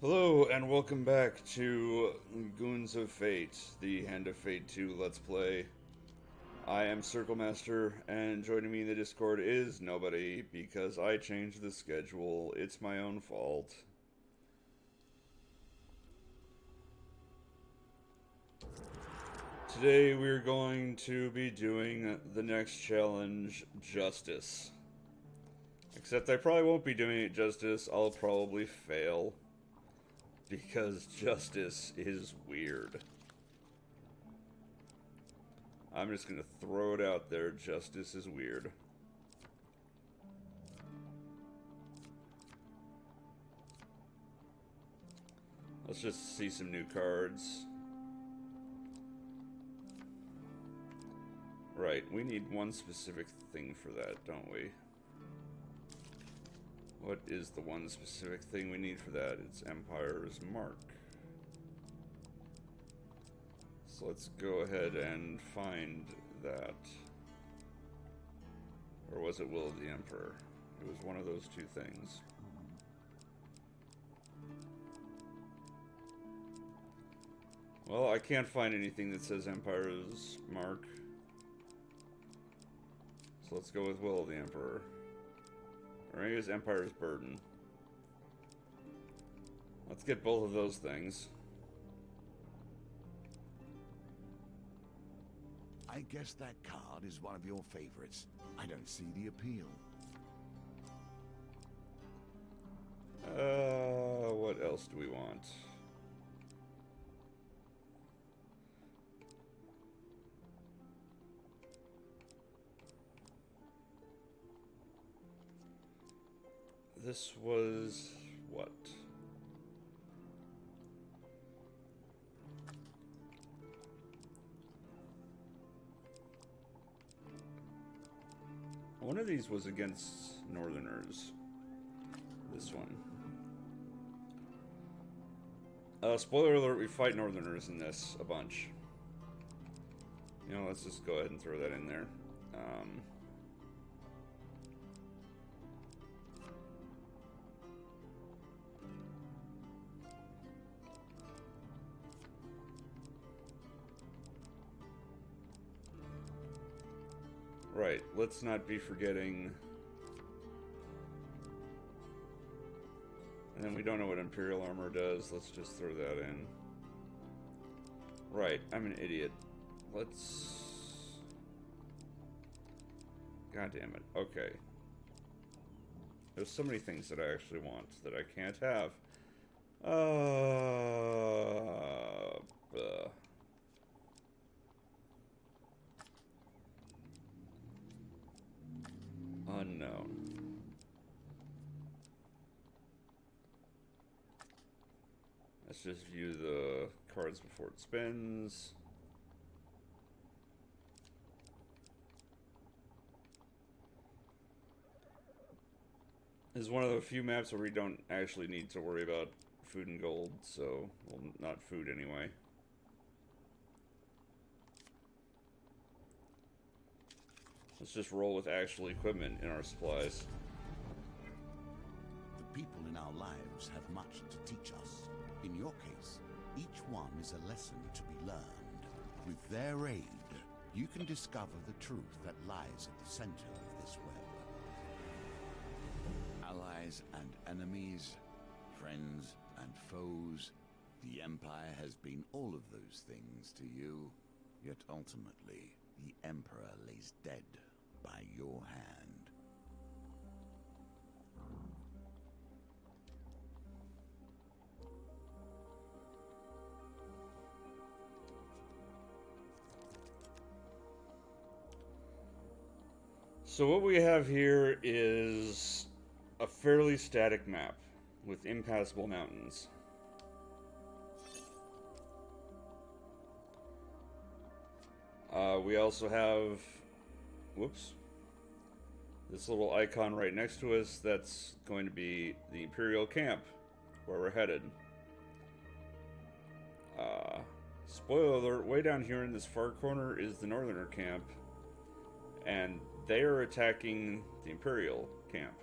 Hello and welcome back to Goons of Fate, the Hand of Fate 2 Let's Play. I am Circle Master, and joining me in the Discord is nobody, because I changed the schedule. It's my own fault. Today we're going to be doing the next challenge, Justice. Except I probably won't be doing it justice, I'll probably fail. Because justice is weird. I'm just gonna throw it out there, justice is weird. Let's just see some new cards. Right, we need one specific thing for that, don't we? What is the one specific thing we need for that? It's Empire's Mark. So let's go ahead and find that. Or was it Will of the Emperor? It was one of those two things. Well, I can't find anything that says Empire's Mark. So let's go with Will of the Emperor. Or maybe it's Empire's Burden. Let's get both of those things. I guess that card is one of your favorites. I don't see the appeal. What else do we want? This was what? One of these was against Northerners. This one. Spoiler alert, we fight Northerners in this a bunch. You know, let's just go ahead and throw that in there. Right, let's not be forgetting. And then we don't know what Imperial Armor does. Let's just throw that in. Right, I'm an idiot. Let's... God damn it. Okay. There's so many things that I actually want that I can't have. Unknown. Let's just view the cards before it spins. This is one of the few maps where we don't actually need to worry about food and gold, so, well, not food anyway. Let's just roll with actual equipment in our supplies. The people in our lives have much to teach us. In your case, each one is a lesson to be learned. With their aid, you can discover the truth that lies at the center of this web. Allies and enemies, friends and foes, the Empire has been all of those things to you. Yet ultimately, the Emperor lays dead by your hand. So what we have here is a fairly static map with impassable mountains. We also have, whoops, this little icon right next to us. That's going to be the Imperial camp where we're headed. Spoiler alert, way down here in this far corner is the Northerner camp, and they are attacking the Imperial camp.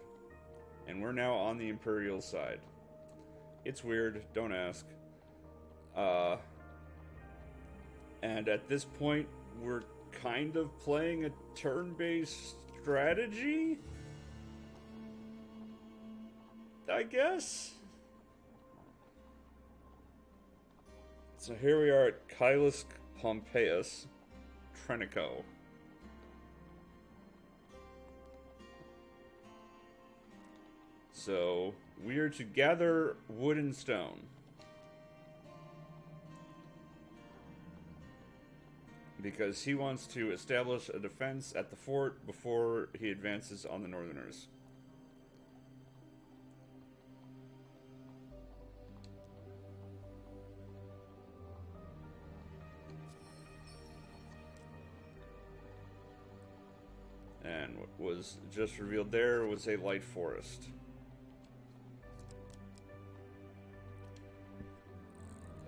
And we're now on the Imperial side. It's weird. Don't ask. Uh, and at this point, we're kind of playing a turn-based strategy, I guess. So here we are at Kylus Pompeius, Trenico. So we are to gather wood and stone. Because he wants to establish a defense at the fort before he advances on the Northerners. And what was just revealed there was a light forest.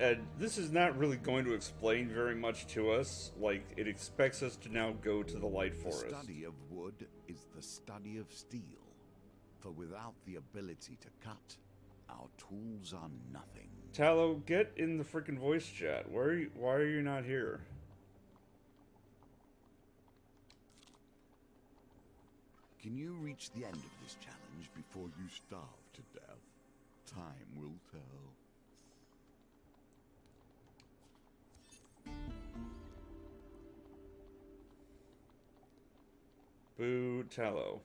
And this is not really going to explain very much to us. Like, it expects us to now go to the light forest. The study of wood is the study of steel. For without the ability to cut, our tools are nothing. Tallow, get in the freaking voice chat. Why are you not here? Can you reach the end of this challenge before you starve to death? Time will tell. Boo Tallow.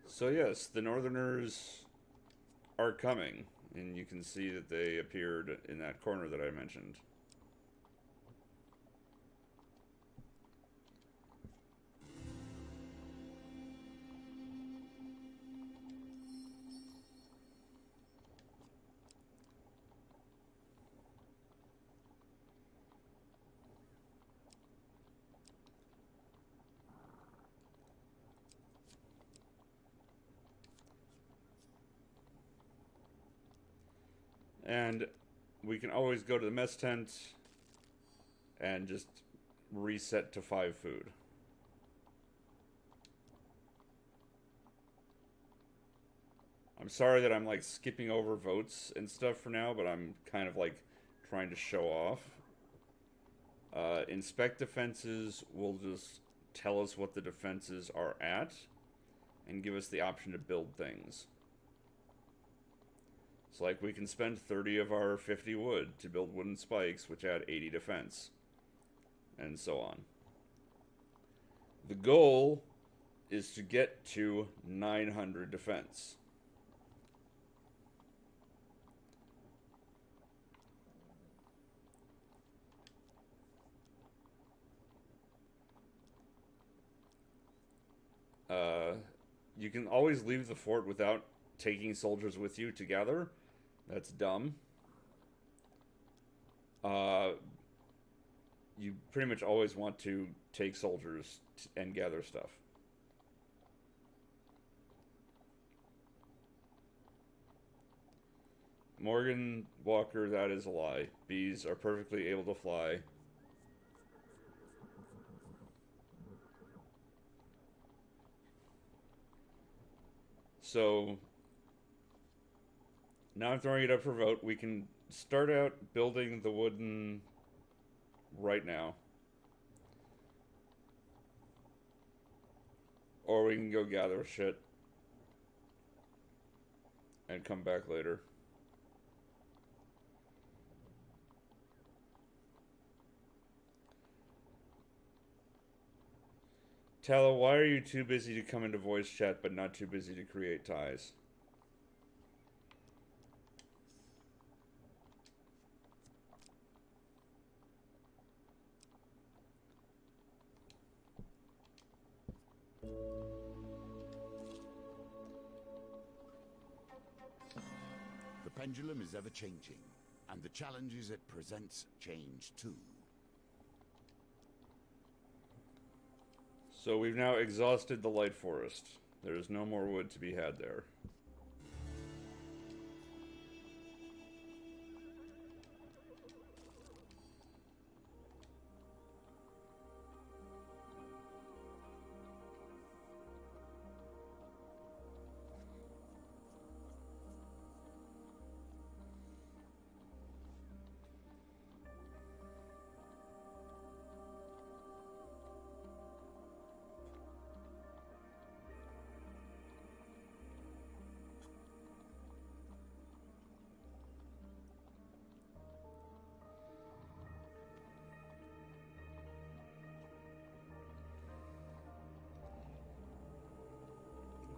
So yes, the Northerners are coming, and you can see that they appeared in that corner that I mentioned. And we can always go to the mess tent and just reset to 5 food. I'm sorry that I'm like skipping over votes and stuff for now, but I'm kind of like trying to show off. Inspect defenses will just tell us what the defenses are at and give us the option to build things. So like we can spend 30 of our 50 wood to build wooden spikes, which add 80 defense, and so on. The goal is to get to 900 defense. You can always leave the fort without taking soldiers with you to gather. That's dumb. You pretty much always want to take soldiers and gather stuff. Morgan Walker, that is a lie. Bees are perfectly able to fly. So now I'm throwing it up for vote. We can start out building the wooden right now. Or we can go gather shit and come back later. Tallow, why are you too busy to come into voice chat but not too busy to create ties? The pendulum is ever changing, and the challenges it presents change too. So we've now exhausted the light forest. There is no more wood to be had there.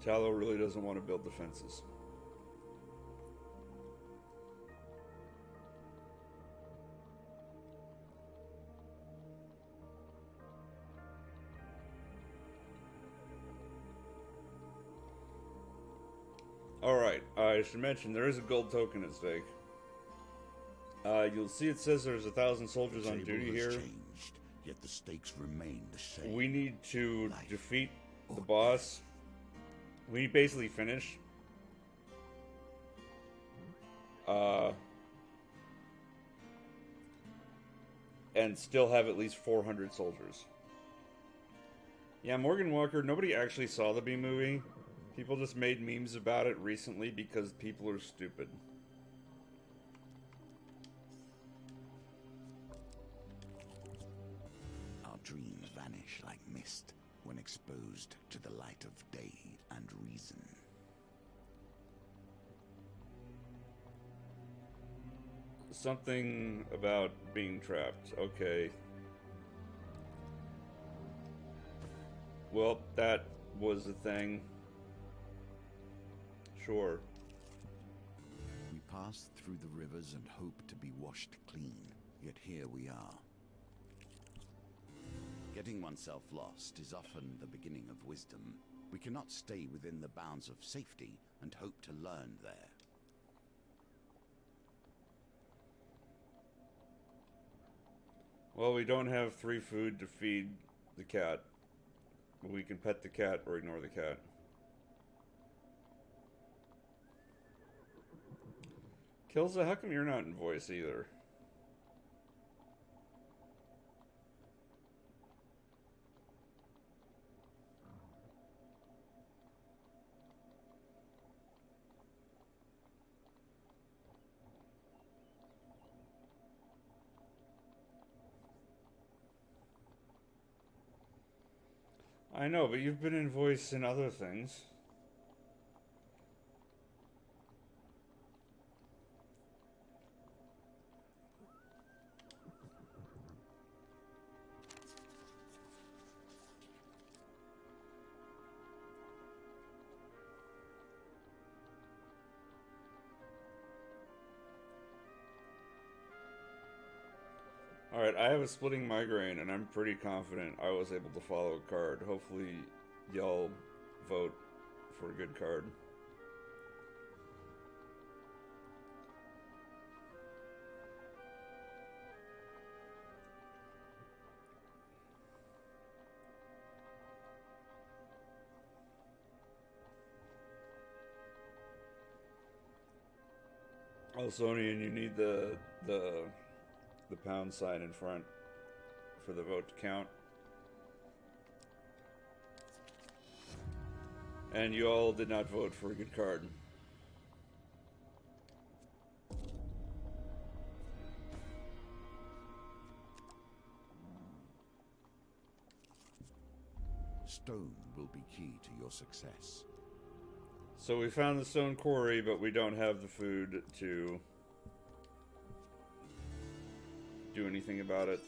Tallow really doesn't want to build defenses. Alright, I should mention there is a gold token at stake. You'll see it says there's 1,000 soldiers on duty here. Changed, yet the stakes remain the same. We need to defeat the boss. We basically finish. And still have at least 400 soldiers. Yeah, Morgan Walker, nobody actually saw the B movie. People just made memes about it recently because people are stupid. Our dreams vanish like mist when exposed to the light of day and reason. Something about being trapped. Okay. Well, that was the thing. Sure. We passed through the rivers and hoped to be washed clean, yet here we are. Getting oneself lost is often the beginning of wisdom. We cannot stay within the bounds of safety and hope to learn there. Well, we don't have 3 food to feed the cat. But we can pet the cat or ignore the cat. Kilza, how come you're not in voice either? I know, but you've been in voice in other things. Alright, I have a splitting migraine, and I'm pretty confident I was able to follow a card. Hopefully, y'all vote for a good card. Elsonian, you need the pound sign in front for the vote to count. And you all did not vote for a good card. Stone will be key to your success. So we found the stone quarry, but we don't have the food to do anything about it.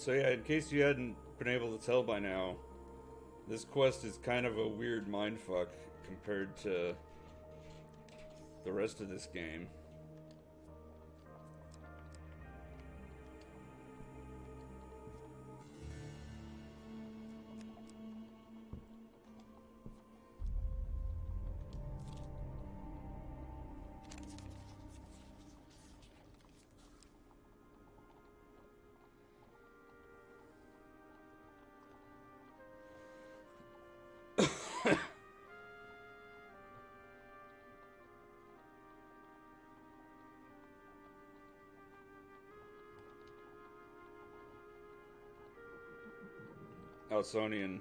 So yeah, in case you hadn't been able to tell by now, this quest is kind of a weird mindfuck compared to the rest of this game. Elsonian,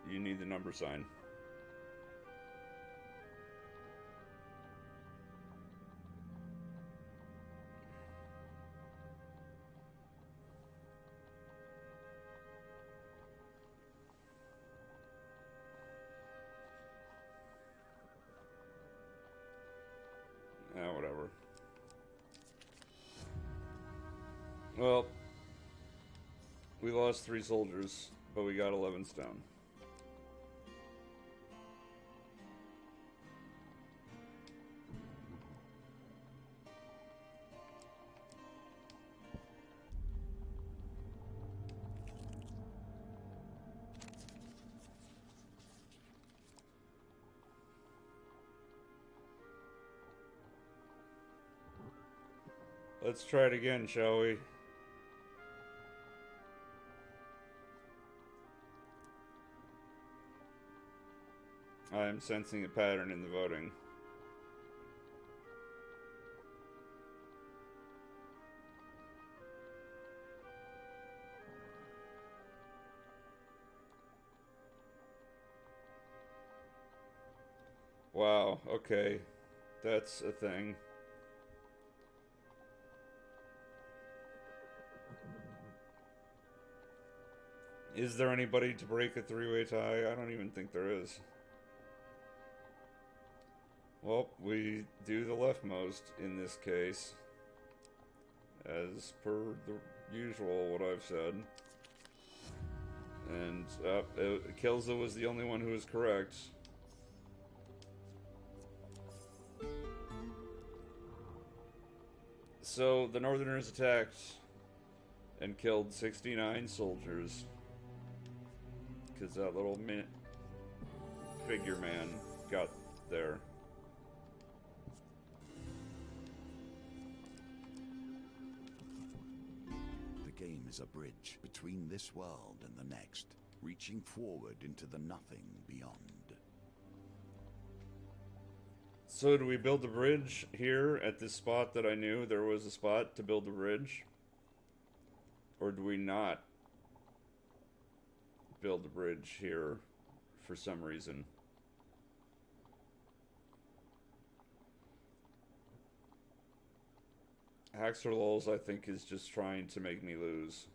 you need the number sign. Well, we lost 3 soldiers, but we got 11 stone. Let's try it again, shall we? I am sensing a pattern in the voting. Wow, okay. That's a thing. Is there anybody to break a 3-way tie? I don't even think there is. Well, we do the leftmost in this case. As per the usual, what I've said. And Kelza was the only one who was correct. So the Northerners attacked and killed 69 soldiers. Because that little figure man got there. The game is a bridge between this world and the next, reaching forward into the nothing beyond. So do we build a bridge here at this spot that I knew there was a spot to build a bridge? Or do we not build a bridge here for some reason? Haxor Lulz, I think, is just trying to make me lose.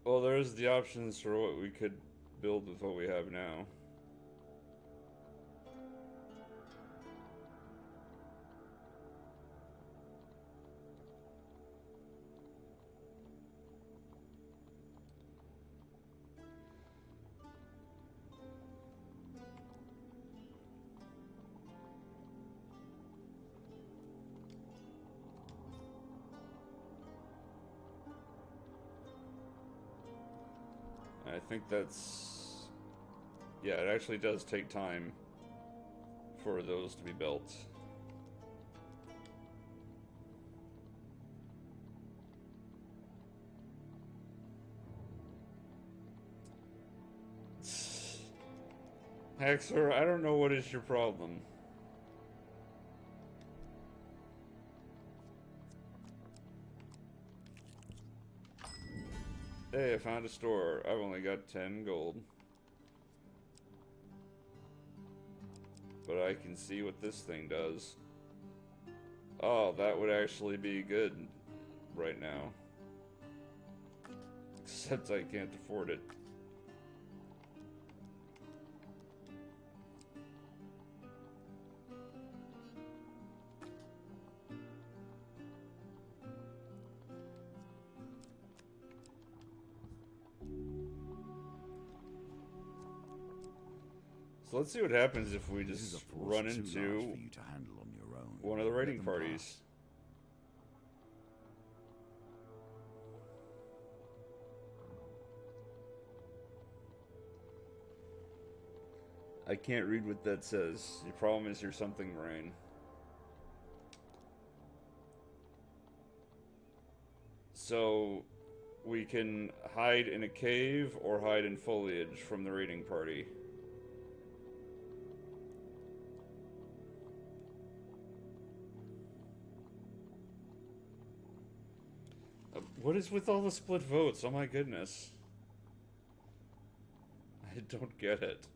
Well, there's the options for what we could build with what we have now. I think that's... Yeah, it actually does take time for those to be built. Haxor, I don't know what is your problem. Hey, I found a store. I've only got 10 gold. But I can see what this thing does. Oh, that would actually be good right now. Except I can't afford it. So let's see what happens if we This is a just force run too large into for you to handle on your own. one of the Let raiding them parties. pass. I can't read what that says. Your problem is you're something, brain. So we can hide in a cave or hide in foliage from the raiding party. What is with all the split votes? Oh my goodness. I don't get it.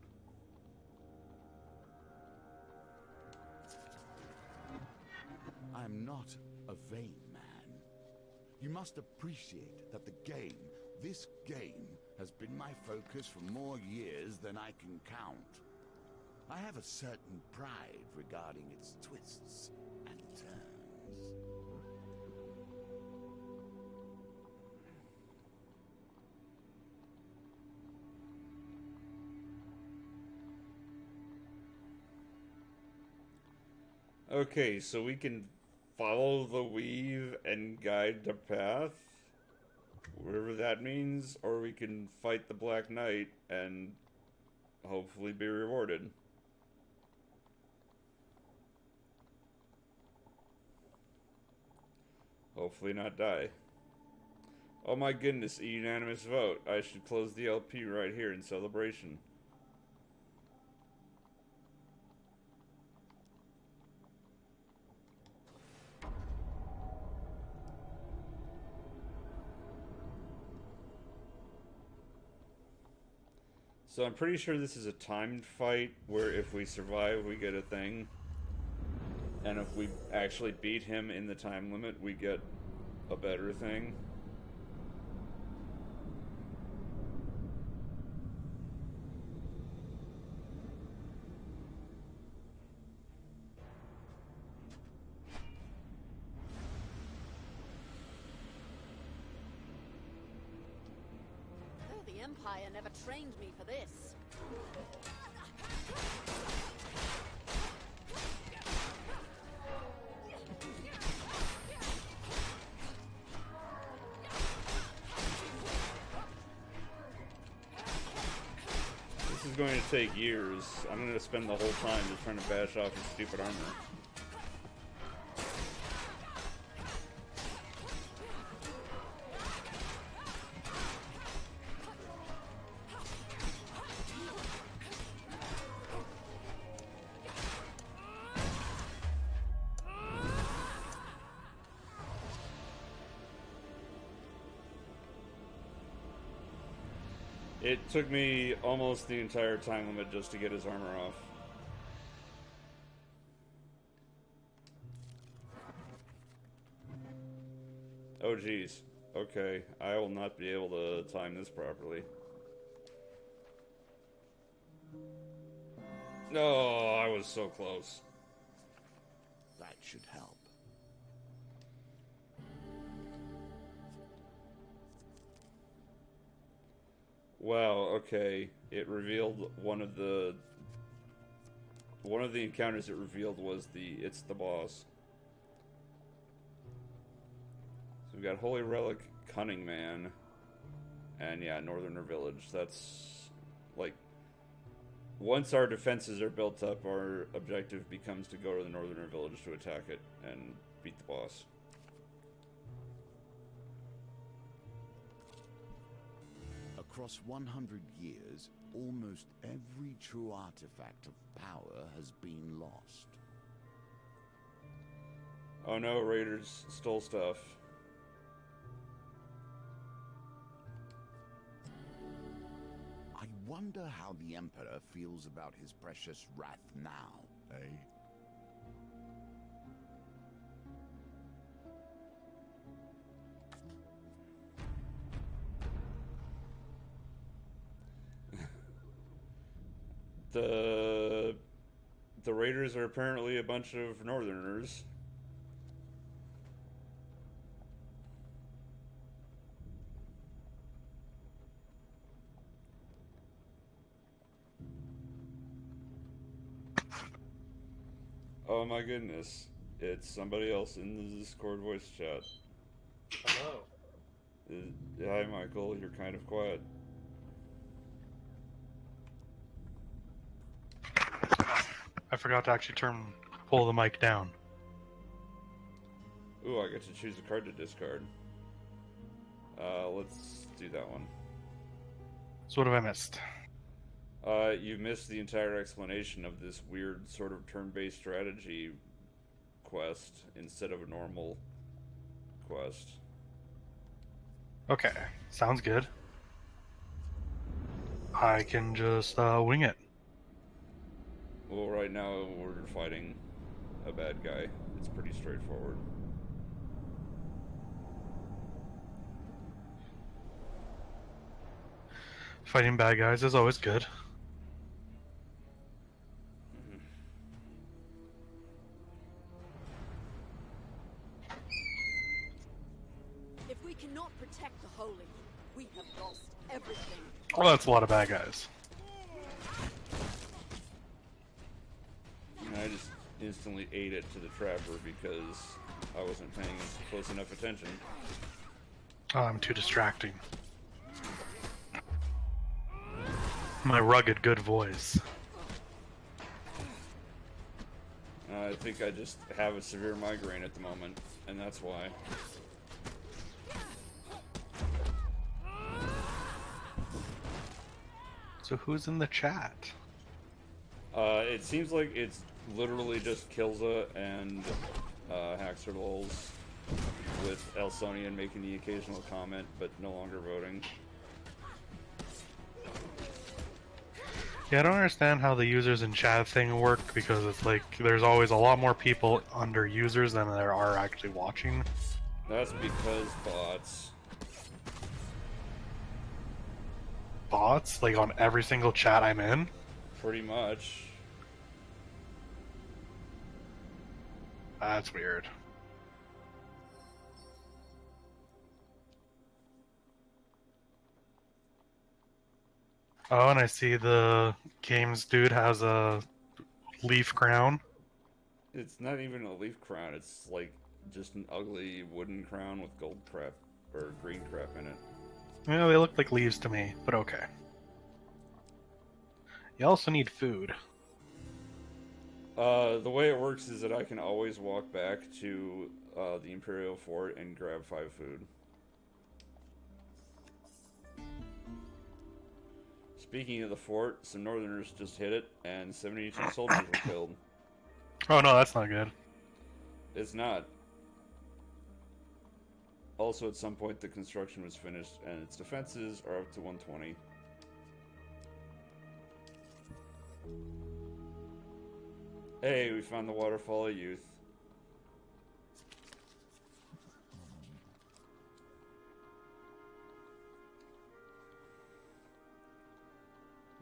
I'm not a vain man. You must appreciate that the game, this game, has been my focus for more years than I can count. I have a certain pride regarding its twists and turns. Okay, so we can follow the weave and guide the path, whatever that means, or we can fight the Black Knight and hopefully be rewarded. Hopefully not die. Oh my goodness, a unanimous vote. I should close the LP right here in celebration. So I'm pretty sure this is a timed fight where if we survive, we get a thing. And if we actually beat him in the time limit, we get a better thing. Oh, the Empire never trained me for this. This is going to take years. I'm going to spend the whole time just trying to bash off his stupid armor. It took me almost the entire time limit just to get his armor off. Oh geez. Okay, I will not be able to time this properly. No, I was so close. That should help. Wow, okay. It revealed one of the encounters it revealed was it's the boss. So we got Holy Relic, Cunning Man, and yeah, Northerner Village. That's like once our defenses are built up, our objective becomes to go to the Northerner Village to attack it and beat the boss. Across 100 years, almost every true artifact of power has been lost. Oh no, raiders stole stuff. I wonder how the Emperor feels about his precious wrath now, eh? The raiders are apparently a bunch of northerners. Oh my goodness. It's somebody else in the Discord voice chat. Hello. Hi, Michael. You're kind of quiet. I forgot to actually pull the mic down. Ooh, I get to choose a card to discard. Let's do that one. So what have I missed? You missed the entire explanation of this weird sort of turn-based strategy quest instead of a normal quest. Okay, sounds good. I can just wing it. Well, right now we're fighting a bad guy. It's pretty straightforward. Fighting bad guys is always good. If we cannot protect the Holy, we have lost everything. Well, that's a lot of bad guys. And I just instantly ate it to the trapper because I wasn't paying close enough attention. Oh, I'm too distracting. My rugged good voice. I think I just have a severe migraine at the moment, and that's why. So who's in the chat? It seems like it's literally just Kilza and Haxer Lols, with Elsonian making the occasional comment, but no longer voting. Yeah, I don't understand how the users in chat thing work, because it's like there's always a lot more people under users than there are actually watching. That's because bots. Bots? Like on every single chat I'm in? Pretty much. That's weird. Oh, and I see the games dude has a leaf crown. It's not even a leaf crown, it's like just an ugly wooden crown with gold crap, or green crap in it. Yeah, they look like leaves to me, but okay. You also need food. The way it works is that I can always walk back to the Imperial Fort and grab 5 food. Speaking of the fort, some Northerners just hit it, and 72 soldiers were killed. Oh no, that's not good. It's not. Also, at some point, the construction was finished, and its defenses are up to 120. Hey, we found the Waterfall of Youth.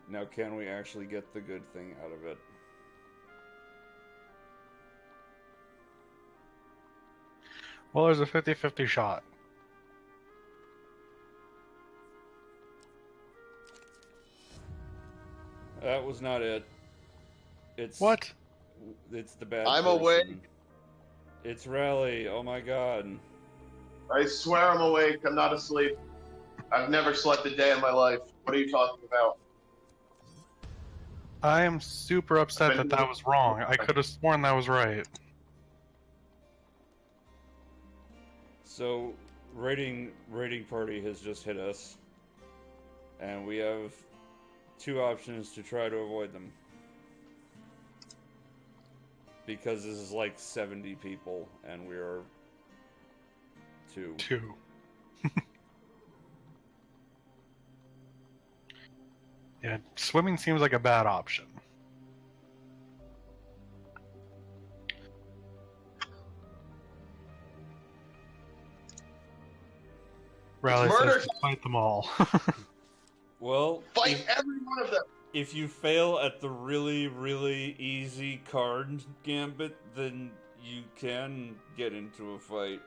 Now, can we actually get the good thing out of it? Well, there's a 50-50 shot. That was not it. It's What? It's the bad I'm person. awake. It's Rally. Oh my god. I swear I'm awake. I'm not asleep. I've never slept a day in my life. What are you talking about? I am super upset that that was wrong. I could have sworn that was right. So, raiding party has just hit us, and we have 2 options to try to avoid them. Because this is like 70 people, and we are 2. 2. Yeah, swimming seems like a bad option. Rally murder says to fight them all. Well, Fight every one of them. if you fail at the really, really easy card gambit, then you can get into a fight.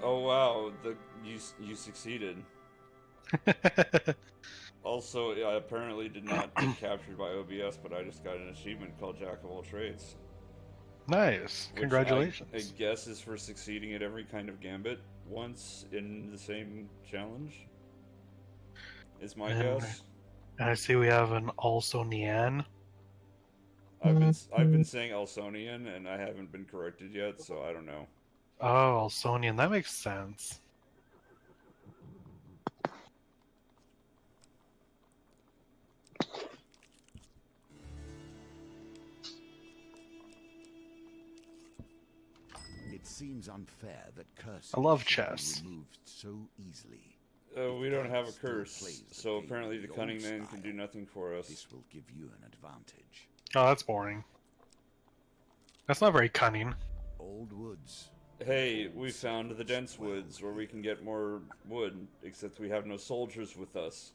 Oh wow, you succeeded. Also, I apparently did not get captured by OBS, but I just got an achievement called Jack of all trades. Nice. Which Congratulations. I guess is for succeeding at every kind of gambit once in the same challenge. Is my guess. And I see we have an also Nian. I've been saying Elsonian and I haven't been corrected yet, so I don't know. Oh, Alsonian. That makes sense. It seems unfair that curses I love should be chess. removed so easily. We don't have a Still curse, plays the so game apparently in the the cunning old man can do style. nothing for us. This will give you an advantage. Oh, that's boring. That's not very cunning. Old woods. Hey, we found the dense woods where we can get more wood, except we have no soldiers with us.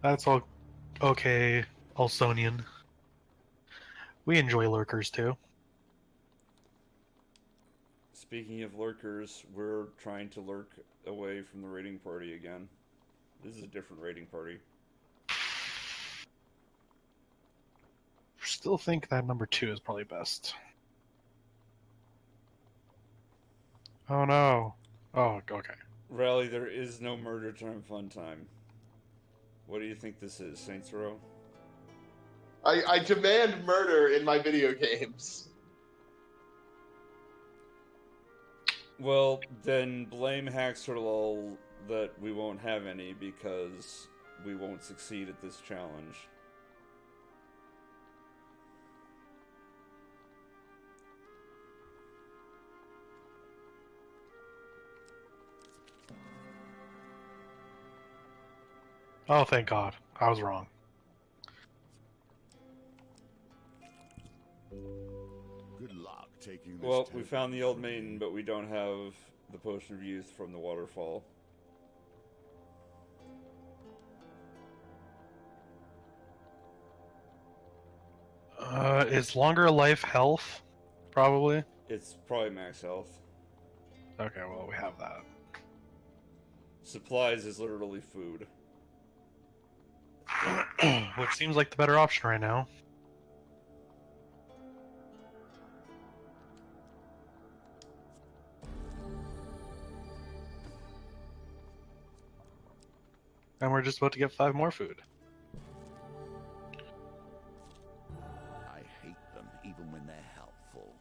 That's all okay, Alsonian. We enjoy lurkers too. Speaking of lurkers, we're trying to lurk away from the raiding party again. This is a different raiding party. Still think that number 2 is probably best. Oh no. Oh, okay. Rally, there is no murder time fun time. What do you think this is, Saints Row? I demand murder in my video games. Well, then blame Haxorlol that we won't have any because we won't succeed at this challenge. Oh, thank God. I was wrong. Good luck taking this. Well, we found the old maiden, but we don't have the potion of youth from the waterfall. Is longer life health? Probably. It's probably max health. Okay, well, we have that. Supplies is literally food. Which seems like the better option right now. And we're just about to get 5 more food. I hate them, even when they're helpful.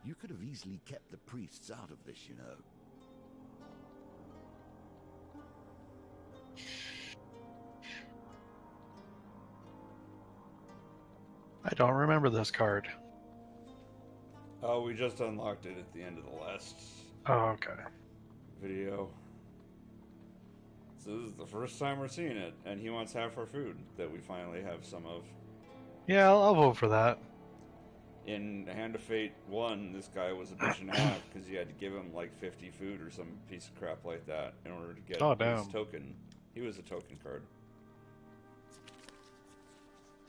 You could have easily kept the priests out of this, you know. I don't remember this card. Oh, we just unlocked it at the end of the last Oh, okay. video. So this is the first time we're seeing it, and he wants half our food that we finally have some of. Yeah, I'll vote for that. In Hand of Fate 1, this guy was a bitch and a half because you had to give him like 50 food or some piece of crap like that in order to get Oh, his damn. token. He was a token card.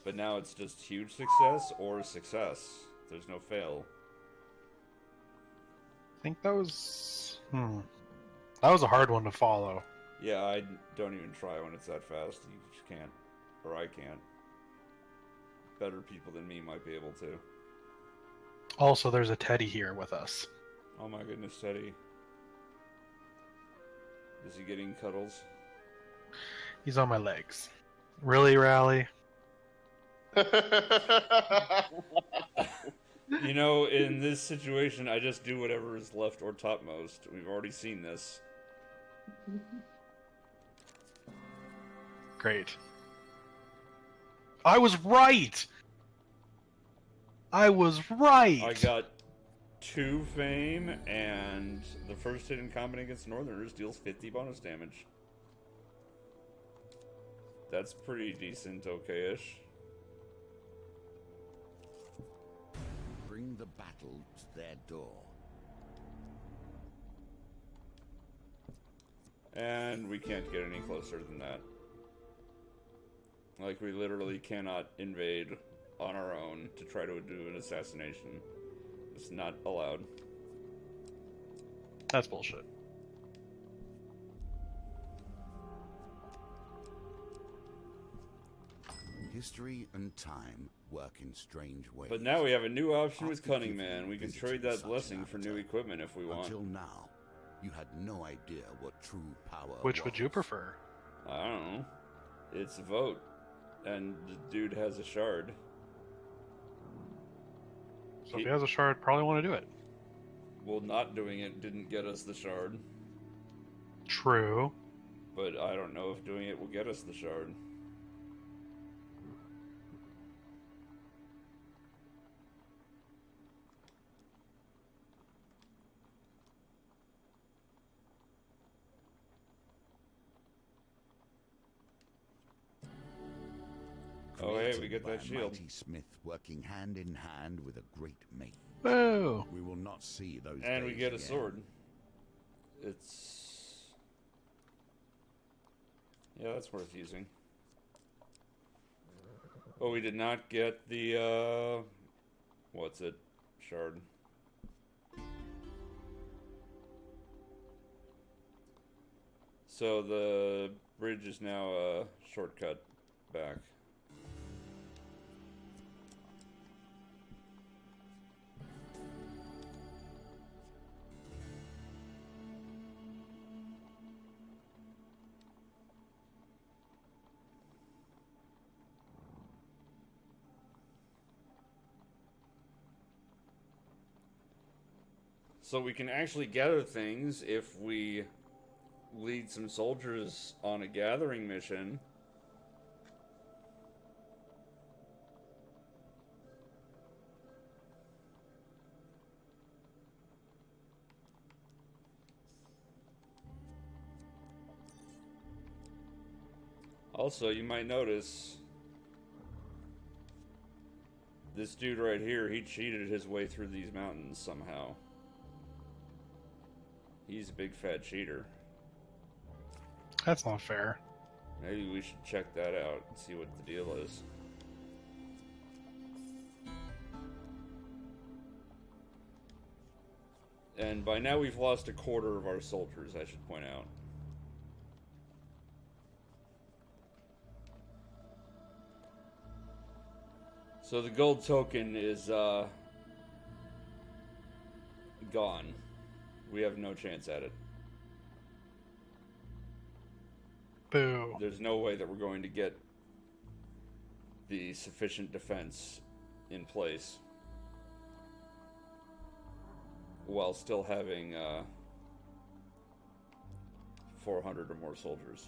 But now it's just huge success or success. There's no fail. I think that was... That was a hard one to follow. Yeah, I don't even try when it's that fast. You just can't. Or I can't. Better people than me might be able to. Also, there's a Teddy here with us. Oh my goodness, Teddy. Is he getting cuddles? He's on my legs. Really, Rally? You know, in this situation, I just do whatever is left or topmost. We've already seen this. Great. I was right! I was right! I got 2 fame, and the first hit in combat against Northerners deals 50 bonus damage. That's pretty decent, okay-ish. Bring the battle to their door. And we can't get any closer than that. Like, we literally cannot invade on our own to try to do an assassination. It's not allowed. That's bullshit. History and time work in strange ways. But now we have a new option with After Cunning giving Man. We can visiting trade that such blessing an for new avatar, equipment if we want. Until now, you had no idea what true power Which would you was. prefer? I don't know. It's a vote. And the dude has a shard. So if he has a shard, probably want to do it. Well, not doing it didn't get us the shard. True. But I don't know if doing it will get us the shard. Oh, hey, we get Created by that a shield. mighty smith working hand in hand with a great mate. Boo! We will not see those And we days get a again. sword. It's... Yeah, that's worth using. Oh, we did not get the, what's it? Shard. So the bridge is now a shortcut back. So we can actually gather things if we lead some soldiers on a gathering mission. Also, you might notice this dude right here, he cheated his way through these mountains somehow. He's a big fat cheater. That's not fair. Maybe we should check that out and see what the deal is. And by now we've lost a quarter of our soldiers, I should point out. So the gold token is gone. We have no chance at it. Boo. There's no way that we're going to get the sufficient defense in place while still having 400 or more soldiers.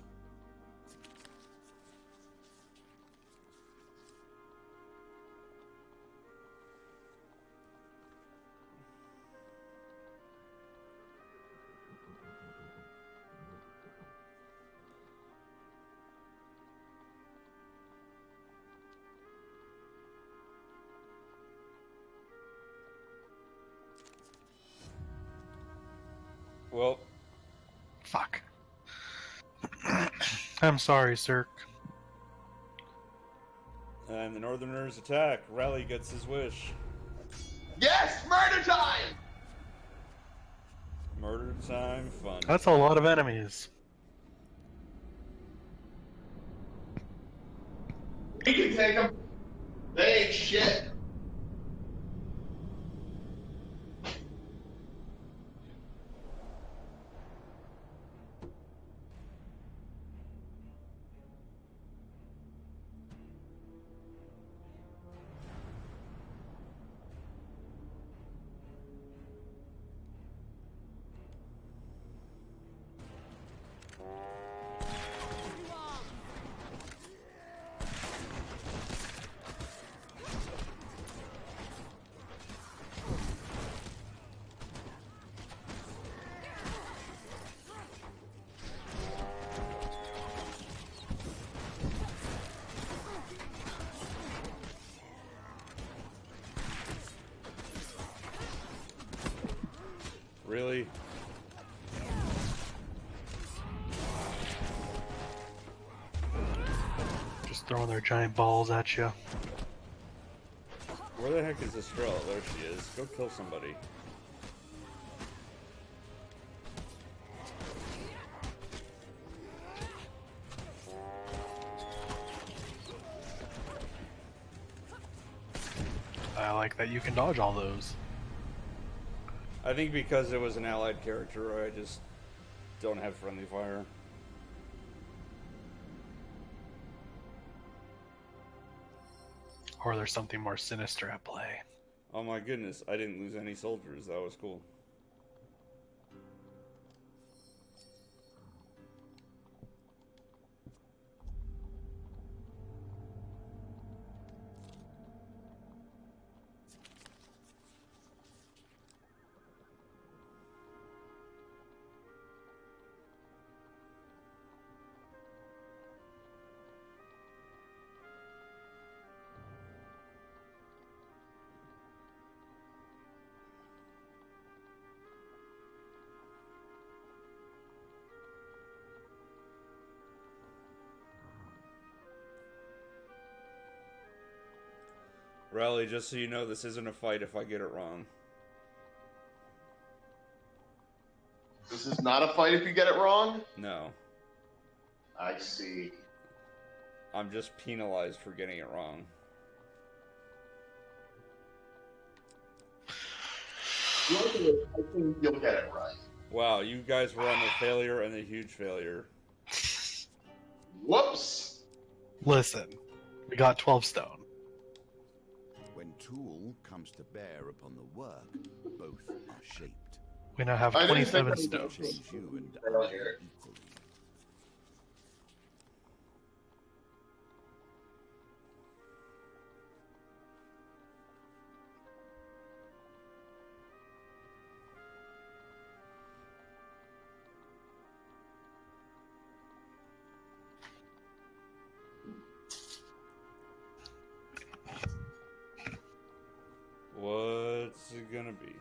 Well, Fuck. I'm sorry, Cirque. and the Northerners attack. Raleigh gets his wish. Yes, murder time! Murder time, fun. That's a lot of enemies. We can take them. They ain't shit. Really? Just throwing their giant balls at you. Where the heck is Estrella? There she is. Go kill somebody. I like that you can dodge all those. I think because it was an allied character, I just don't have friendly fire. Or there's something more sinister at play. Oh my goodness, I didn't lose any soldiers. That was cool. Rally, just so you know, this isn't a fight if I get it wrong. This is not a fight if you get it wrong? No. I see. I'm just penalized for getting it wrong. Luckily, I think you'll get it right. Wow, you guys were on the failure and the huge failure. Whoops! Listen, we got 12 stone. When tool comes to bear upon the work, both are shaped. We now have I didn't 27 think stone. Change you and I Failure. equally. What's it gonna be?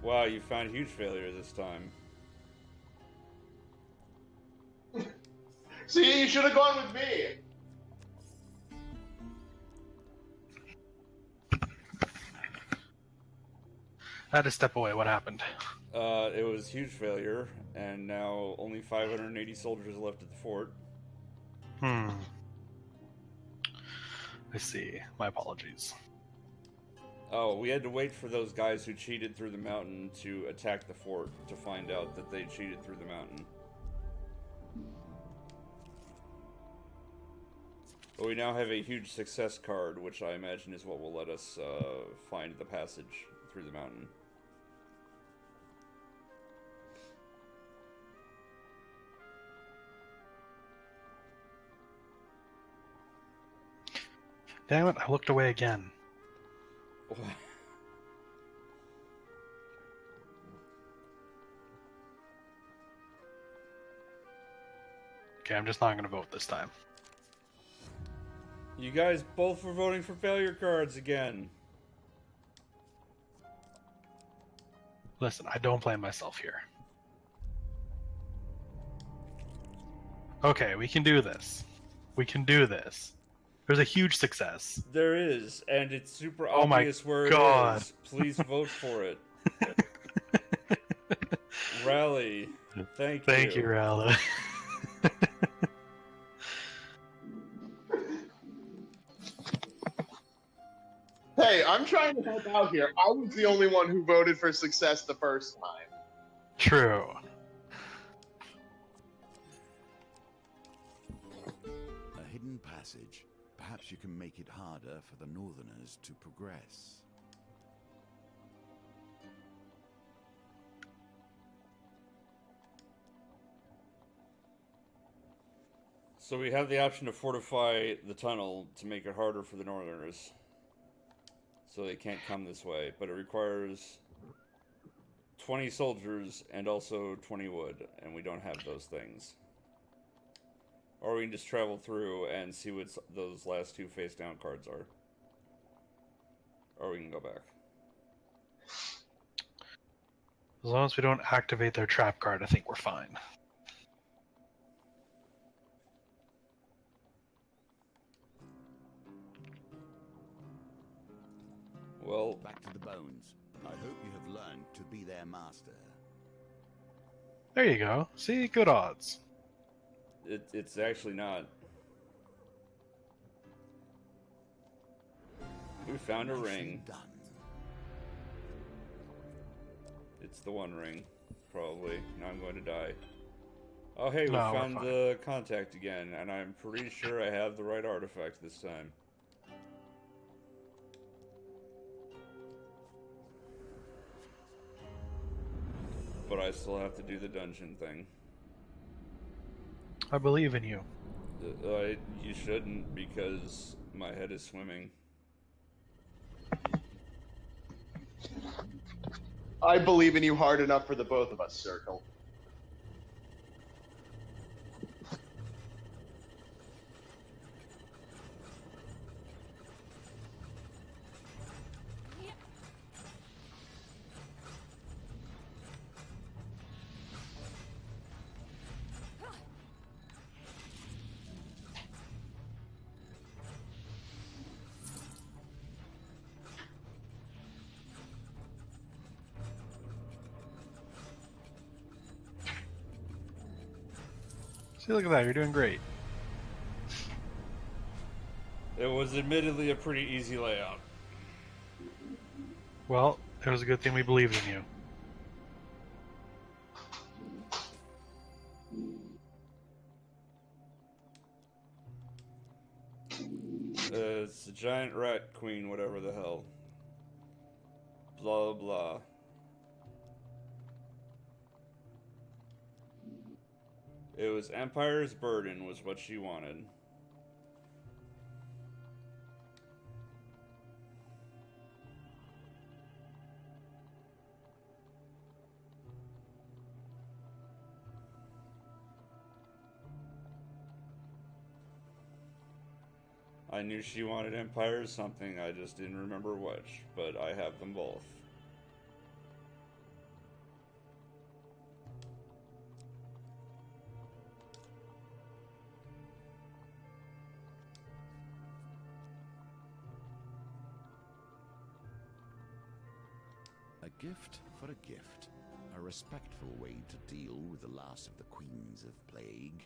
Wow, you found huge failure this time. See, you should have gone with me! I had to step away. What happened? It was huge failure, and now only 580 soldiers left at the fort. I see. My apologies. Oh, we had to wait for those guys who cheated through the mountain to attack the fort to find out that they cheated through the mountain. But we now have a huge success card, which I imagine is what will let us find the passage through the mountain. Damn it, I looked away again. Okay, I'm just not going to vote this time. You guys both were voting for failure cards again. Listen, I don't blame myself here. Okay, we can do this. We can do this. There's a huge success. There is, and it's super Oh my obvious where God. it is. Please vote for it. Rally. Thank you. Thank you, Rala. Hey, I'm trying to help out here. I was the only one who voted for success the first time. True. A hidden passage. Perhaps you can make it harder for the Northerners to progress. So we have the option to fortify the tunnel to make it harder for the Northerners. So they can't come this way, but it requires 20 soldiers and also 20 wood, and we don't have those things. Or we can just travel through and see what those last two face down cards are. Or we can go back. As long as we don't activate their trap card, I think we're fine. Well, Back to the bones. I hope you have learned to be their master. There you go. See, good odds. it's actually not. We found a Nicely ring. done. It's the one ring, probably. Now I'm going to die. Oh, hey, we No, we're found fine. the contact again, and I'm pretty sure I have the right artifact this time. But I still have to do the dungeon thing. I believe in you. You shouldn't, because my head is swimming. I believe in you hard enough for the both of us, Circle. See, look at that. You're doing great. It was admittedly a pretty easy layout. Well, it was a good thing we believed in you. It's a giant rat queen, whatever the hell. Blah, blah. It was Empire's burden was what she wanted. I knew she wanted Empire's something, I just didn't remember which, but I have them both. A gift for a gift. A respectful way to deal with the last of the Queens of Plague.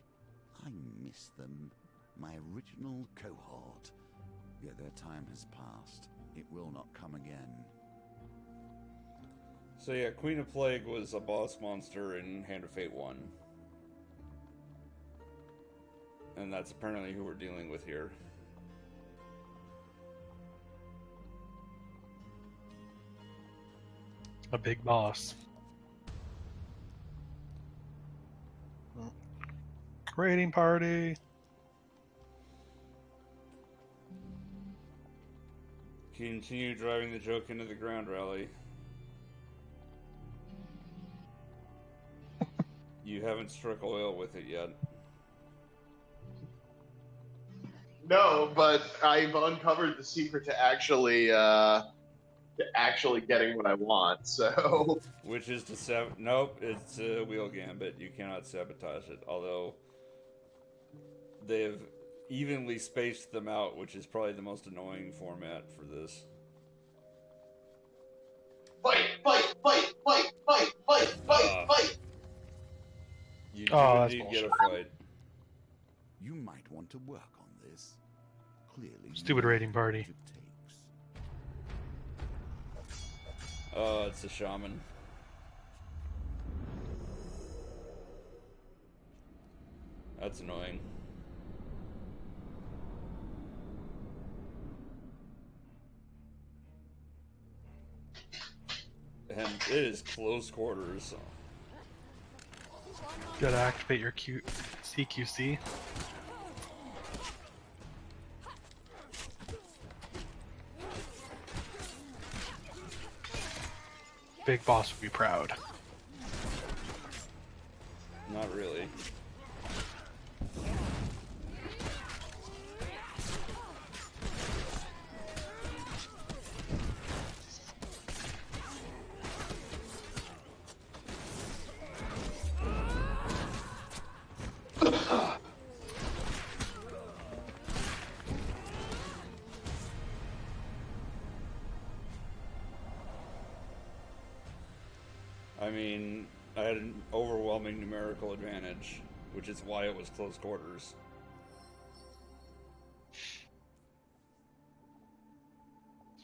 I miss them. My original cohort. Yet their time has passed. It will not come again. So yeah, Queen of Plague was a boss monster in Hand of Fate 1. And that's apparently who we're dealing with here. A big boss. Raiding party. Continue driving the joke into the ground, Rally. You haven't struck oil with it yet. No, but I've uncovered the secret to actually getting what I want. So Which is to nope, it's a wheel gambit. You cannot sabotage it. Although they've evenly spaced them out, which is probably the most annoying format for this. fight, fight, fight, fight, fight, fight, fight, fight. You do that's indeed get a bullshit. fight. You might want to work on this. Clearly, you Stupid know raiding what party. it takes. Oh, it's a shaman. That's annoying. And it is close quarters. Gotta activate your CQC. Big boss would be proud. Not really. I mean, I had an overwhelming numerical advantage, which is why it was close quarters.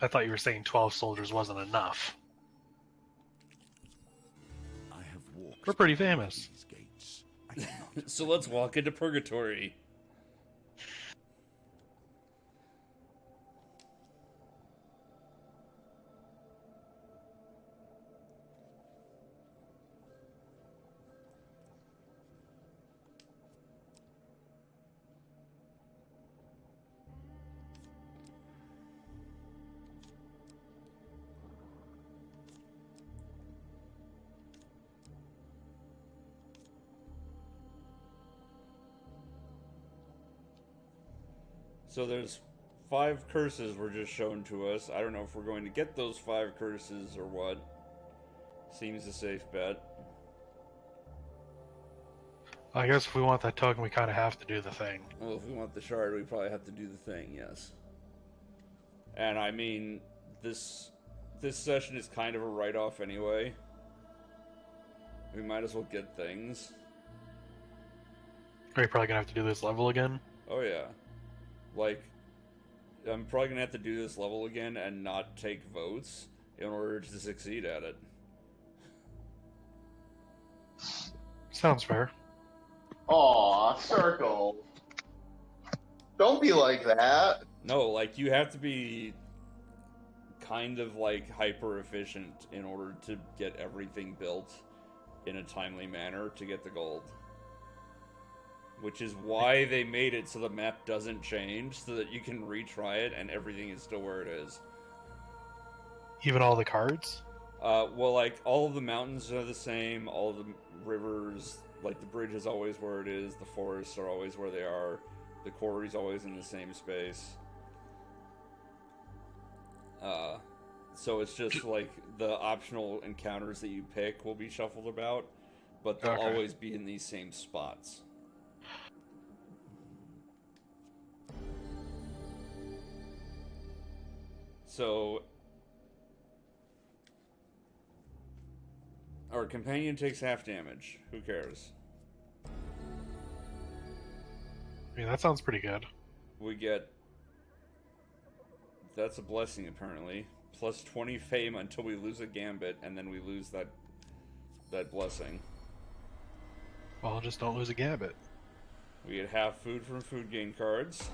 I thought you were saying 12 soldiers wasn't enough. I have walked We're pretty famous. these gates. I cannot So let's walk into purgatory. So there's 5 curses were just shown to us. I don't know if we're going to get those 5 curses or what. Seems a safe bet. I guess if we want that token, we kind of have to do the thing. Well, if we want the shard, we probably have to do the thing, yes. And I mean, this session is kind of a write-off anyway. We might as well get things. Are you probably gonna have to do this level again? Oh yeah. Like, I'm probably gonna have to do this level again and not take votes in order to succeed at it. Sounds fair. Aw, Circle. Don't be like that. No, like, you have to be kind of, like, hyper-efficient in order to get everything built in a timely manner to get the gold. Which is why they made it so the map doesn't change, so that you can retry it and everything is still where it is. Even all the cards? Well, like, all of the mountains are the same, all of the rivers, like, the bridge is always where it is, the forests are always where they are, the quarry's always in the same space. So it's just, like, the optional encounters that you pick will be shuffled about, but they'll always be in these same spots. So, our companion takes half damage. Who cares? I mean, that sounds pretty good. We get... That's a blessing, apparently. Plus 20 fame until we lose a gambit, and then we lose that blessing. Well, just don't lose a gambit. We get half food from food gain cards.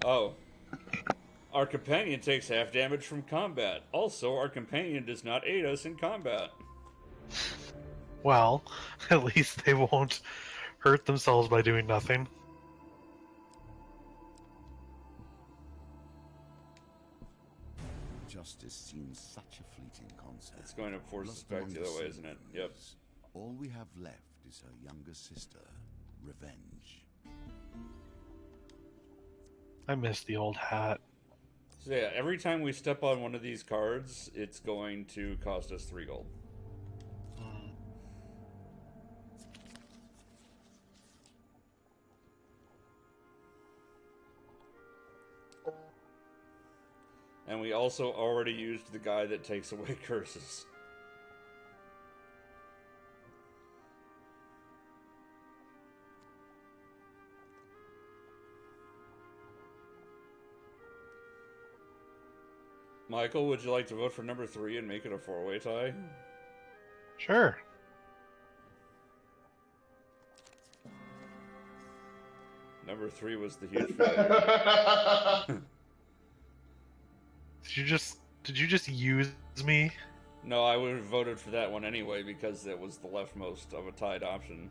Oh. Our companion takes half damage from combat. Also, our companion does not aid us in combat. Well, at least they won't hurt themselves by doing nothing. Justice seems such a fleeting concept. It's going to force us Lost back among the other way, isn't it? Yep. All we have left is her younger sister, Revenge. I miss the old hat. So yeah, every time we step on one of these cards, it's going to cost us 3 gold. And we also already used the guy that takes away curses. Michael, would you like to vote for number 3 and make it a 4-way tie? Sure. Number 3 was the huge failure. Did you just use me? No, I would have voted for that one anyway because it was the leftmost of a tied option.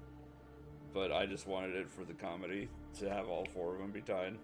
But I just wanted it for the comedy to have all 4 of them be tied.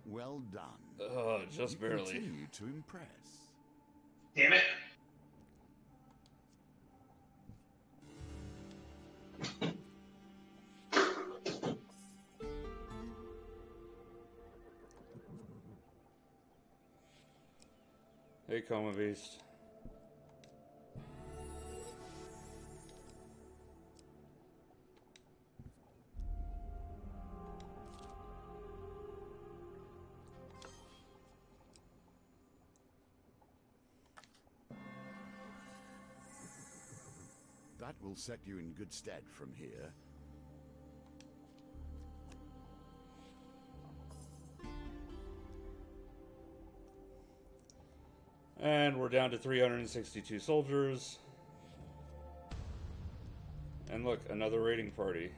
Well done. Just You barely. continue to impress. Damn it. Hey, Coma Beast. That will set you in good stead from here. And we're down to 362 soldiers. And look, another raiding party.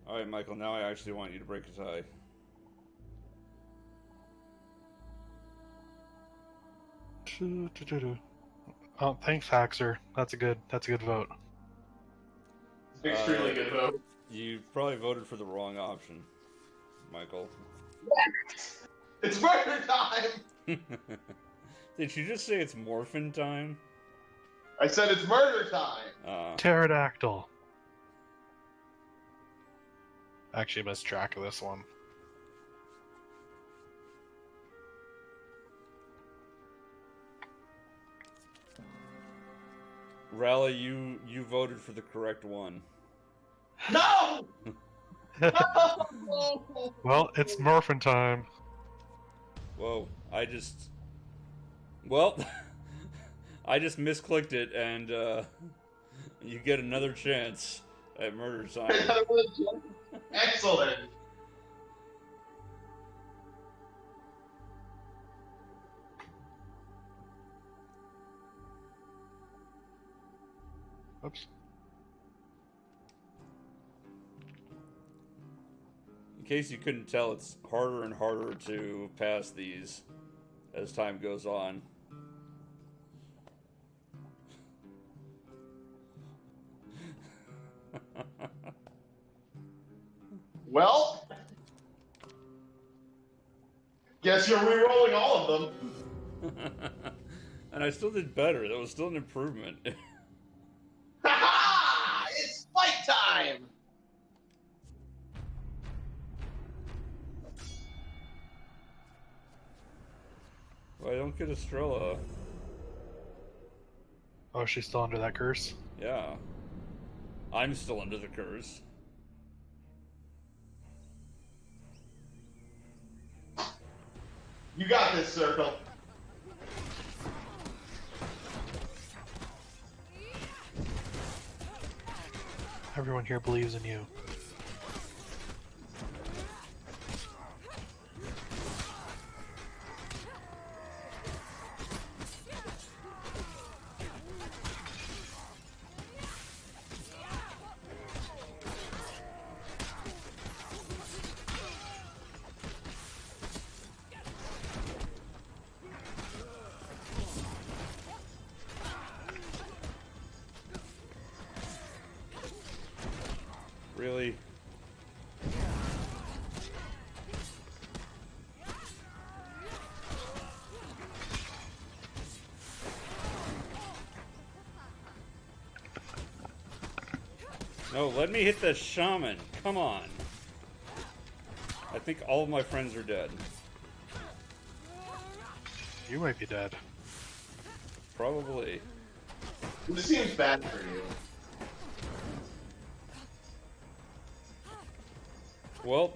Alright, Michael, now I actually want you to break a tie. Oh, thanks, Haxer. That's a good vote. Extremely good vote. You probably voted for the wrong option, Michael. It's murder time! Did you just say it's morphin time? I said it's murder time! Pterodactyl. Actually missed track of this one. Rally, you voted for the correct one. No! Well, it's morphin time. Whoa, I just... Well, I just misclicked it, and you get another chance at murder time. Excellent! Oops. In case you couldn't tell, it's harder and harder to pass these as time goes on. Well, guess you're re-rolling all of them. And I still did better. That was still an improvement. Ha ha! It's fight time! Well, I don't get Estrella. Oh, she's still under that curse? Yeah. I'm still under the curse. You got this, Circle. Everyone here believes in you. Really? No, let me hit the shaman. Come on. I think all of my friends are dead. You might be dead. Probably. This seems bad for you. Well,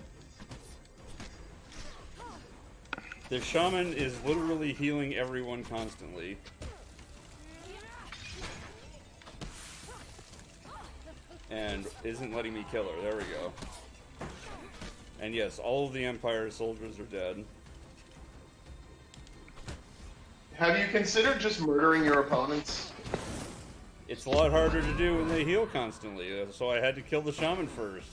the shaman is literally healing everyone constantly. And isn't letting me kill her. There we go. And yes, all of the Empire soldiers are dead. Have you considered just murdering your opponents? It's a lot harder to do when they heal constantly, so I had to kill the shaman first.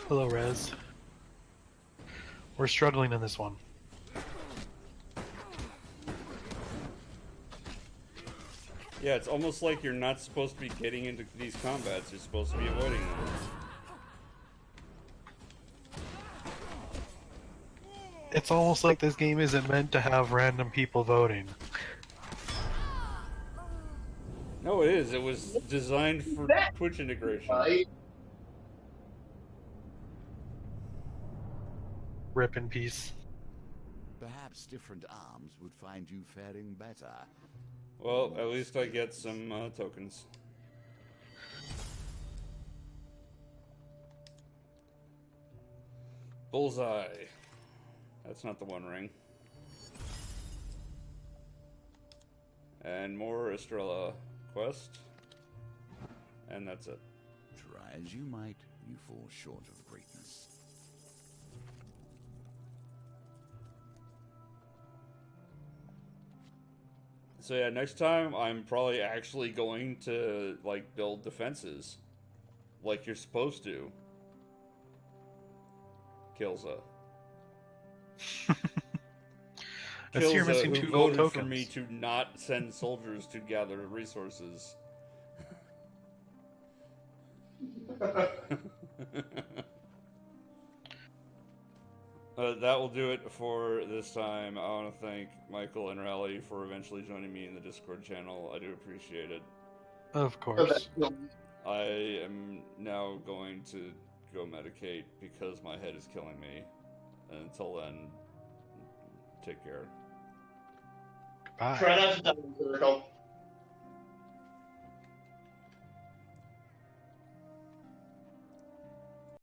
Hello, Rez. We're struggling in this one. Yeah, it's almost like you're not supposed to be getting into these combats, you're supposed to be avoiding them. It's almost like this game isn't meant to have random people voting. No, it is. It was designed for Twitch integration. Right? Rip in peace. Perhaps different arms would find you faring better. Well, at least I get some tokens. Bullseye. That's not the One Ring. And more Estrella quest. And that's it. Try as you might, you fall short of greatness. So yeah, next time I'm probably actually going to like build defenses. Like you're supposed to. Kilza. I see you're Kilza, missing who 2 gold voted for tokens. me to not send soldiers to gather resources. That will do it for this time. I want to thank Michael and Raleigh for eventually joining me in the Discord channel. I do appreciate it. Of course. I am now going to go medicate because my head is killing me. And until then, take care. Goodbye. Try not to die in the circle.